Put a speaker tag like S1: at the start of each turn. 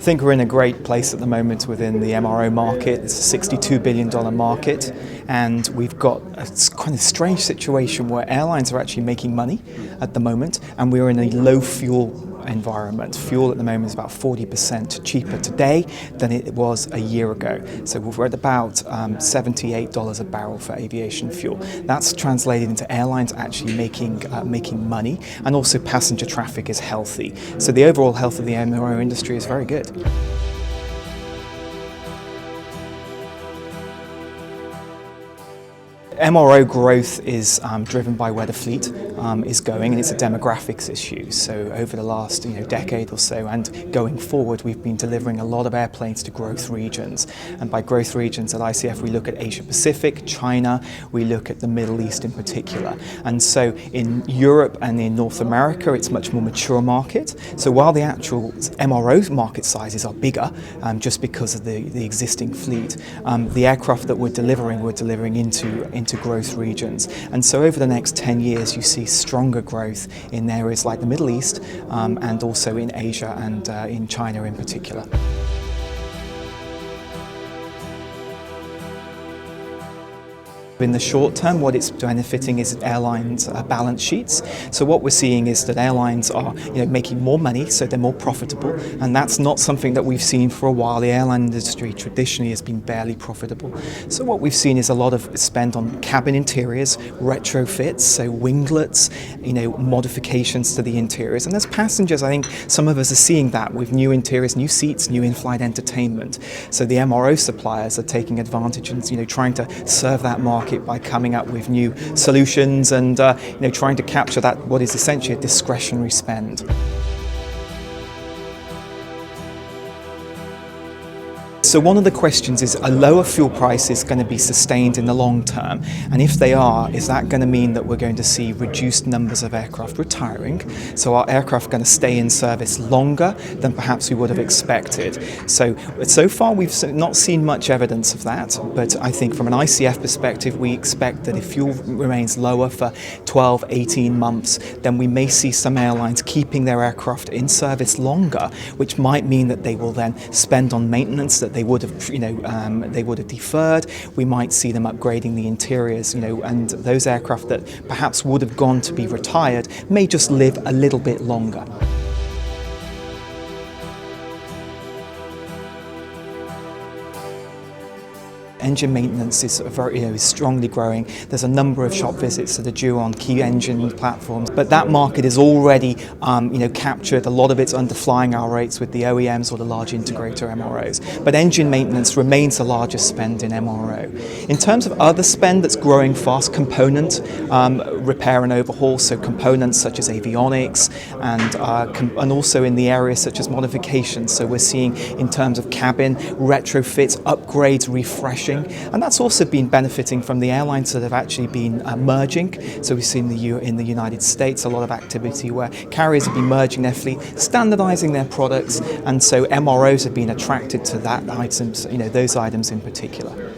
S1: think we're in a great place at the moment within the MRO market. It's a $62 billion market, and we've got a kind of strange situation where airlines are actually making money at the moment, and we're in a low fuel environment. Fuel at the moment is about 40% cheaper today than it was a year ago. So we're at about $78 a barrel for aviation fuel. That's translated into airlines actually making money, and also passenger traffic is healthy. So the overall health of the MRO industry is very good. MRO growth is driven by where the fleet is going, and it's a demographics issue. So over the last decade or so, and going forward, we've been delivering a lot of airplanes to growth regions. And by growth regions at ICF, we look at Asia Pacific, China, we look at the Middle East in particular. And so in Europe and in North America, it's much more mature market. So while the actual MRO market sizes are bigger, just because of the existing fleet, the aircraft that we're delivering into growth regions. And so over the next 10 years, you see stronger growth in areas like the Middle East and also in Asia and in China in particular. In the short term, what it's benefiting is airlines' balance sheets. So what we're seeing is that airlines are making more money, so they're more profitable, and that's not something that we've seen for a while. The airline industry traditionally has been barely profitable. So what we've seen is a lot of spend on cabin interiors, retrofits, so winglets, modifications to the interiors. And as passengers, I think some of us are seeing that with new interiors, new seats, new in-flight entertainment. So the MRO suppliers are taking advantage and trying to serve that market by coming up with new solutions and trying to capture that what is essentially a discretionary spend. So one of the questions is, are lower fuel prices going to be sustained in the long term? And if they are, is that going to mean that we're going to see reduced numbers of aircraft retiring? So are aircraft going to stay in service longer than perhaps we would have expected? So far we've not seen much evidence of that, but I think from an ICF perspective, we expect that if fuel remains lower for 12, 18 months, then we may see some airlines keeping their aircraft in service longer, which might mean that they will then spend on maintenance that they would have deferred. We might see them upgrading the interiors, and those aircraft that perhaps would have gone to be retired may just live a little bit longer. Engine maintenance is very, strongly growing. There's a number of shop visits that are due on key engine platforms, but that market is already, captured a lot of its underflying hour rates with the OEMs or the large integrator MROs. But engine maintenance remains the largest spend in MRO. In terms of other spend that's growing fast, component repair and overhaul, so components such as avionics and also in the areas such as modifications. So we're seeing in terms of cabin retrofits, upgrades, refreshing. And that's also been benefiting from the airlines that have actually been merging. So we've seen in the United States a lot of activity where carriers have been merging their fleet, standardizing their products, and so MROs have been attracted to that items, those items in particular.